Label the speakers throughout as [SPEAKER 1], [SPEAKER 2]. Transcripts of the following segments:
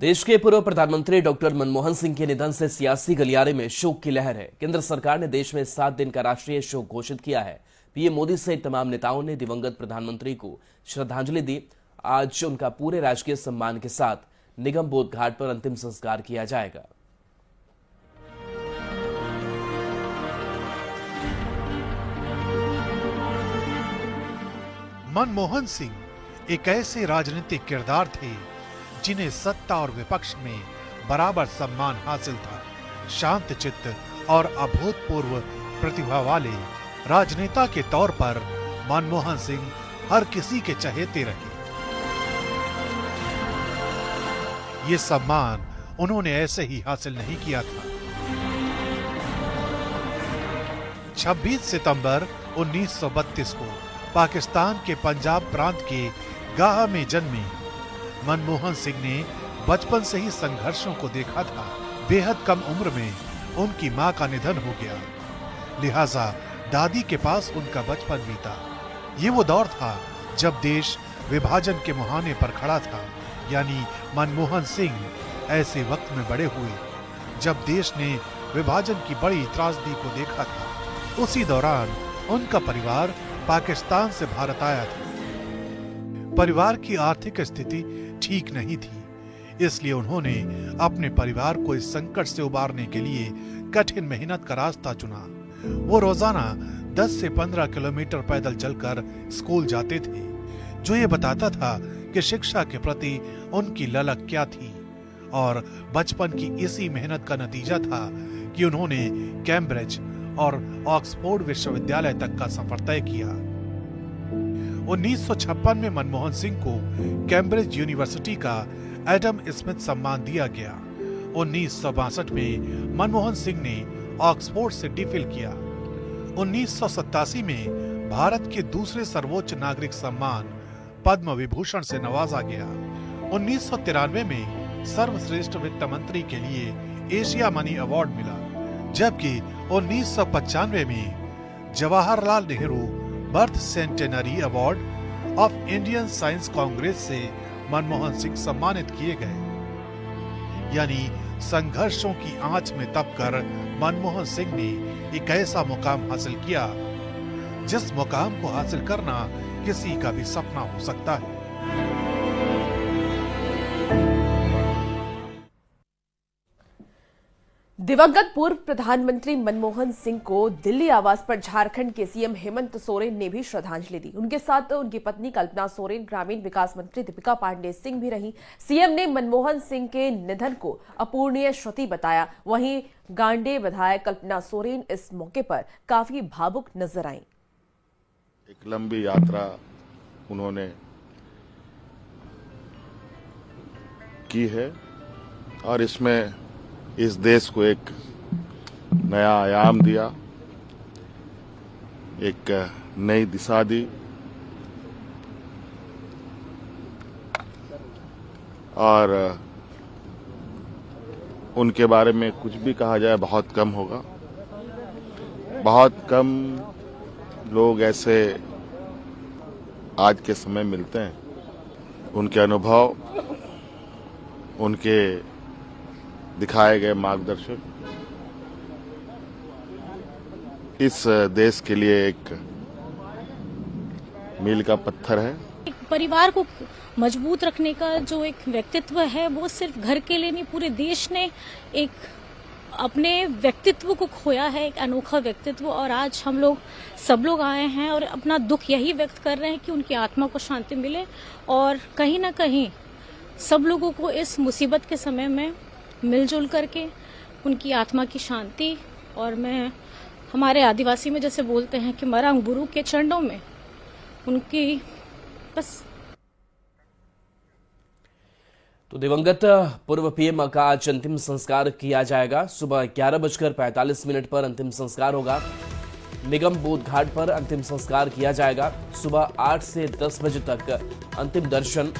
[SPEAKER 1] देश के पूर्व प्रधानमंत्री डॉक्टर मनमोहन सिंह के निधन से सियासी गलियारे में शोक की लहर है। केंद्र सरकार ने देश में 7 दिन का राष्ट्रीय शोक घोषित किया है। पीएम मोदी सहित तमाम नेताओं ने दिवंगत प्रधानमंत्री को श्रद्धांजलि दी। आज उनका पूरे राजकीय सम्मान के साथ निगम बोध घाट पर अंतिम संस्कार किया जाएगा।
[SPEAKER 2] मनमोहन सिंह एक ऐसे राजनीतिक किरदार थे जिन्हें सत्ता और विपक्ष में बराबर सम्मान हासिल था। शांत चित्त और अभूतपूर्व प्रतिभा वाले राजनेता के तौर पर मनमोहन सिंह हर किसी के चहेते रहे। ये सम्मान उन्होंने ऐसे ही हासिल नहीं किया था। 26 सितंबर 1932 को पाकिस्तान के पंजाब प्रांत के गाह में जन्मे मनमोहन सिंह ने बचपन से ही संघर्षों को देखा था। बेहद कम उम्र में उनकी मां का निधन हो गया, लिहाजा दादी के पास उनका बचपन बीता। ये वो दौर था जब देश विभाजन के मुहाने पर खड़ा था, यानी मनमोहन सिंह ऐसे वक्त में बड़े हुए जब देश ने विभाजन की बड़ी त्रासदी को देखा था। उसी दौरान उनका परिवार पाकिस्तान से भारत आया था। परिवार की आर्थिक स्थिति ठीक नहीं थी, इसलिए उन्होंने अपने परिवार को इस संकट से उबारने के लिए कठिन मेहनत का रास्ता चुना। वो रोजाना 10 से 15 किलोमीटर पैदल चलकर स्कूल जाते थे, जो ये बताता था कि शिक्षा के प्रति उनकी ललक क्या थी। और बचपन की इसी मेहनत का नतीजा था कि उन्होंने कैम्ब्रिज और ऑक्सफोर्ड विश्वविद्यालय तक का सफर तय किया। 1956 में मनमोहन सिंह को कैम्ब्रिज यूनिवर्सिटी का एडम स्मिथ सम्मान दिया गया। 1962 में मनमोहन सिंह ने ऑक्सफोर्ड से डीफिल किया। 1987 में भारत के दूसरे सर्वोच्च नागरिक सम्मान पद्म विभूषण से नवाजा गया। 1993 में सर्वश्रेष्ठ वित्त मंत्री के लिए एशिया मनी अवार्ड मिला, जबकि 1995 में Jawaharlal Nehru birth centenary award of Indian science Congress से मनमोहन सिंह सम्मानित किए गए। यानी संघर्षों की आंच में तपकर मनमोहन सिंह ने एक ऐसा मुकाम हासिल किया जिस मुकाम को हासिल करना किसी का भी सपना हो सकता है।
[SPEAKER 3] दिवंगत पूर्व प्रधानमंत्री मनमोहन सिंह को दिल्ली आवास पर झारखंड के सीएम हेमंत सोरेन ने भी श्रद्धांजलि दी। उनके साथ उनकी पत्नी कल्पना सोरेन, ग्रामीण विकास मंत्री दीपिका पांडे सिंह भी रही। सीएम ने मनमोहन सिंह के निधन को अपूरणीय क्षति बताया। वहीं गांडे विधायक कल्पना सोरेन इस मौके पर काफी भावुक नजर आईं।
[SPEAKER 4] एक लंबी यात्रा उन्होंने की है और इसमें इस देश को एक नया आयाम दिया, एक नई दिशा दी और उनके बारे में कुछ भी कहा जाए बहुत कम होगा। बहुत कम लोग ऐसे आज के समय मिलते हैं। उनके अनुभव, उनके दिखाए गए मार्गदर्शक इस देश के लिए एक मील का पत्थर है।
[SPEAKER 5] एक परिवार को मजबूत रखने का जो एक व्यक्तित्व है, वो सिर्फ घर के लिए नहीं, पूरे देश ने एक अपने व्यक्तित्व को खोया है, एक अनोखा व्यक्तित्व। और आज हम लोग सब लोग आए हैं और अपना दुख यही व्यक्त कर रहे हैं कि उनकी आत्मा को शांति मिले और कहीं ना कहीं सब लोगों को इस मुसीबत के समय में मिलजुल करके उनकी आत्मा की शांति। और मैं हमारे आदिवासी में जैसे बोलते हैं कि मरंग गुरु के चरणों में उनकी बस।
[SPEAKER 1] तो दिवंगत पूर्व पीएम का आज अंतिम संस्कार किया जाएगा। सुबह 11:45 पर अंतिम संस्कार होगा। निगम बोध घाट पर अंतिम संस्कार किया जाएगा। सुबह 8 से 10 बजे तक अंतिम दर्शन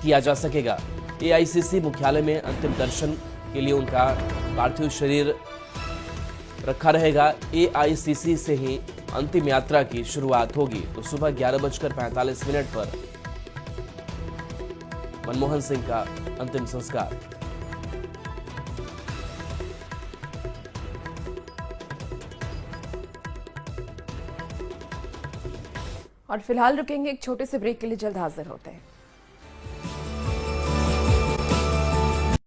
[SPEAKER 1] किया जा सकेगा। एआईसीसी मुख्यालय में अंतिम दर्शन के लिए उनका पार्थिव शरीर रखा रहेगा। एआईसीसी से ही अंतिम यात्रा की शुरुआत होगी। तो सुबह 11:45 पर मनमोहन सिंह का अंतिम संस्कार।
[SPEAKER 3] और फिलहाल रुकेंगे एक छोटे से ब्रेक के लिए, जल्द हाजिर होते हैं।